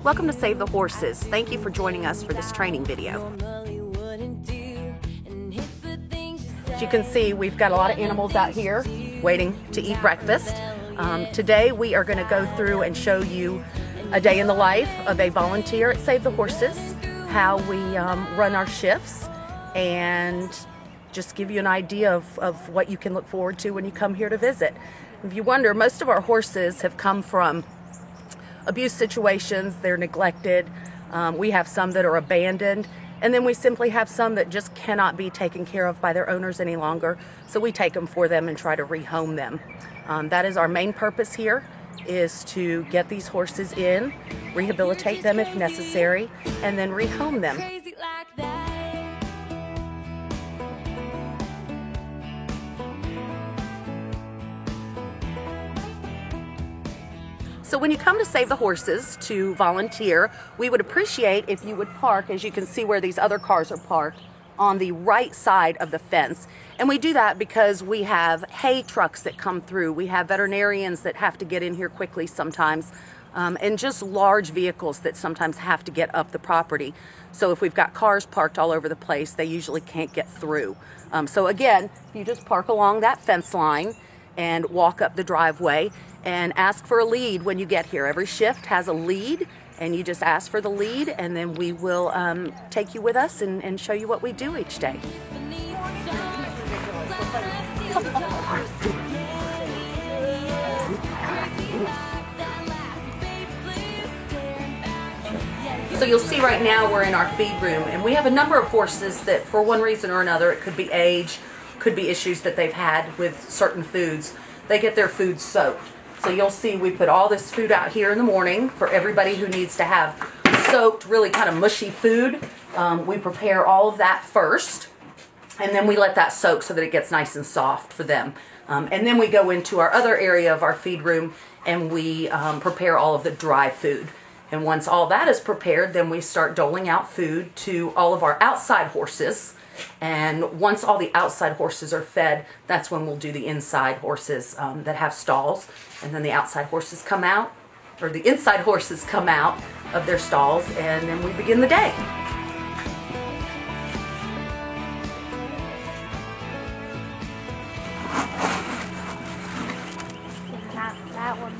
Welcome to Save the Horses. Thank you for joining us for this training video. As you can see, we've got a lot of animals out here waiting to eat breakfast. Today we are going to go through and show you a day in the life of a volunteer at Save the Horses, how we run our shifts, and just give you an idea of what you can look forward to when you come here to visit. If you wonder, most of our horses have come from abuse situations. They're neglected. We have some that are abandoned, and then we simply have some that just cannot be taken care of by their owners any longer, so we take them for them and try to rehome them. That is our main purpose here, is to get these horses in, rehabilitate them if necessary, and then rehome them. So when you come to Save the Horses to volunteer, we would appreciate if you would park, as you can see where these other cars are parked, on the right side of the fence. And we do that because we have hay trucks that come through. We have veterinarians that have to get in here quickly sometimes, and just large vehicles that sometimes have to get up the property. So if we've got cars parked all over the place, they usually can't get through. So again, you just park along that fence line and walk up the driveway and ask for a lead when you get here. Every shift has a lead, and you just ask for the lead, and then we will take you with us and show you what we do each day. So you'll see right now we're in our feed room, and we have a number of horses that for one reason or another, it could be age, could be issues that they've had with certain foods, they get their food soaked. So you'll see we put all this food out here in the morning for everybody who needs to have soaked, really kind of mushy food. We prepare all of that first, and then we let that soak so that it gets nice and soft for them. And then we go into our other area of our feed room, and we prepare all of the dry food. And once all that is prepared, then we start doling out food to all of our outside horses. And once all the outside horses are fed, that's when we'll do the inside horses that have stalls. And then the outside horses come out, or the inside horses come out of their stalls, and then we begin the day. That one.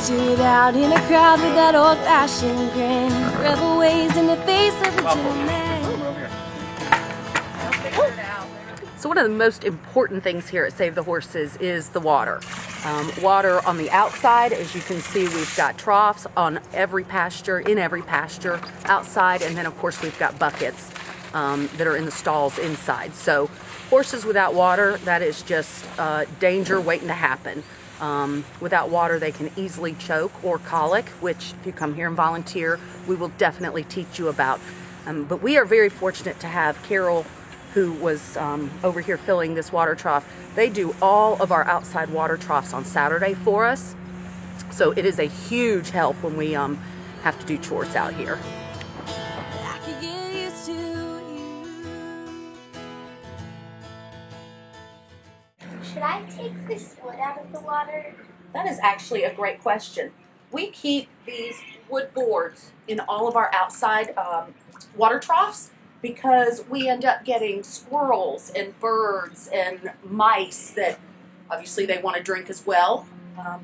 Stood out in a crowd with that old-fashioned grin, rebel ways in the face of the gentleman. So one of the most important things here at Save the Horses is the water. Water on the outside, as you can see, we've got troughs on every pasture, in every pasture outside, and then of course we've got buckets that are in the stalls inside. So horses without water, that is just danger waiting to happen. Without water, they can easily choke or colic, which if you come here and volunteer, we will definitely teach you about. But we are very fortunate to have Carol, who was over here filling this water trough. They do all of our outside water troughs on Saturday for us. So it is a huge help when we have to do chores out here. Should I take this wood out of the water? That is actually a great question. We keep these wood boards in all of our outside water troughs because we end up getting squirrels and birds and mice that obviously they want to drink as well,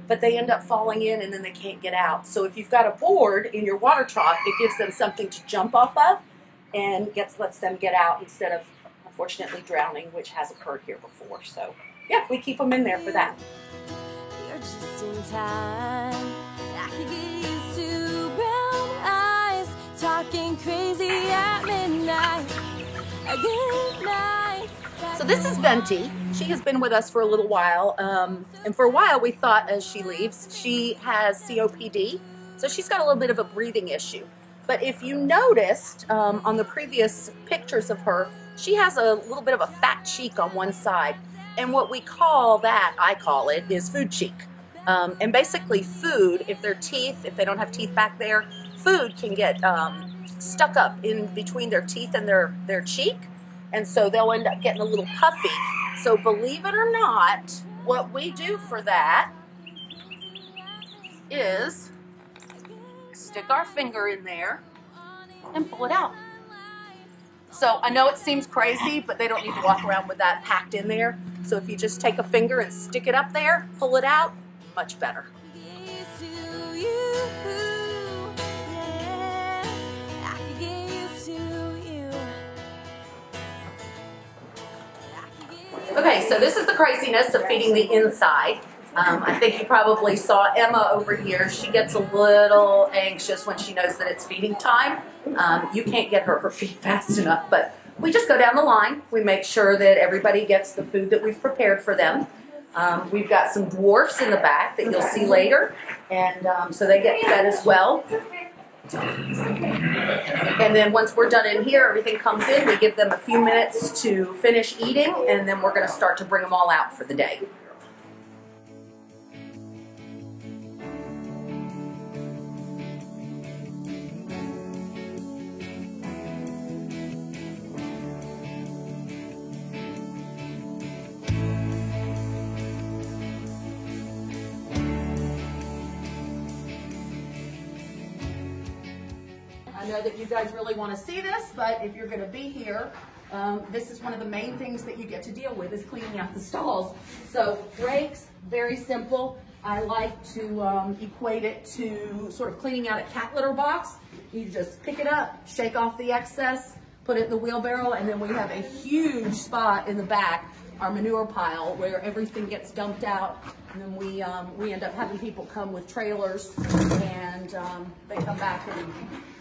but they end up falling in and then they can't get out. So if you've got a board in your water trough, it gives them something to jump off of and lets them get out instead of unfortunately drowning, which has occurred here before. So yeah, we keep them in there for that. You're just in time. I could get used to brown eyes talking crazy at midnight. Good night. So this is Venti. She has been with us for a little while, and for a while we thought as she leaves, she has COPD, so she's got a little bit of a breathing issue. But if you noticed on the previous pictures of her, she has a little bit of a fat cheek on one side. And what we call that, I call it, is food cheek. And basically food, if their teeth, if they don't have teeth back there, food can get stuck up in between their teeth and their cheek, and so they'll end up getting a little puffy. So believe it or not, what we do for that is stick our finger in there and pull it out. So I know it seems crazy, but they don't need to walk around with that packed in there. So if you just take a finger and stick it up there, pull it out, much better. Okay, so this is the craziness of feeding the inside. I think you probably saw Emma over here. She gets a little anxious when she knows that it's feeding time. You can't get her feed fast enough, but we just go down the line. We make sure that everybody gets the food that we've prepared for them. We've got some dwarfs in the back that you'll see later, and so they get fed as well. And then once we're done in here, everything comes in. We give them a few minutes to finish eating, and then we're going to start to bring them all out for the day. I know that you guys really want to see this, but if you're going to be here, this is one of the main things that you get to deal with is cleaning out the stalls. So breaks, very simple. I like to equate it to sort of cleaning out a cat litter box. You just pick it up, shake off the excess, put it in the wheelbarrow, and then we have a huge spot in the back, our manure pile, where everything gets dumped out. And then we end up having people come with trailers, and they come back and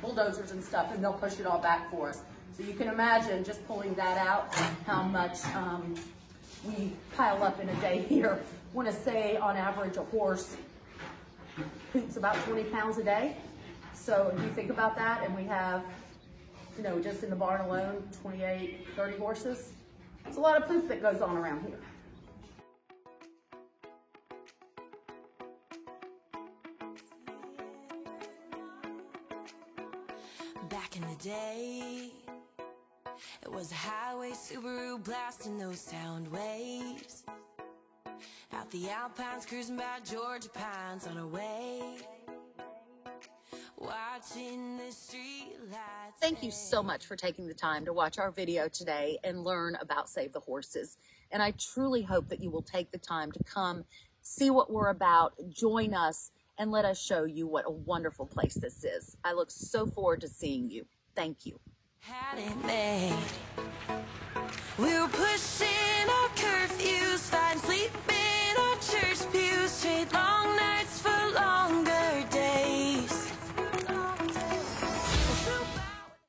bulldozers and stuff, and they'll push it all back for us. So you can imagine just pulling that out, how much we pile up in a day here. I want to say on average a horse poops about 20 pounds a day. So if you think about that, and we have, you know, just in the barn alone, 28, 30 horses, it's a lot of poop that goes on around here. Back in the day, it was a highway Subaru blasting those sound waves. Out the Alpines, cruising by Georgia Pines on our way. Watching the street lights. Thank you so much for taking the time to watch our video today and learn about Save the Horses. And I truly hope that you will take the time to come see what we're about, join us, and let us show you what a wonderful place this is. I look so forward to seeing you. Thank you. Had it made. We were pushing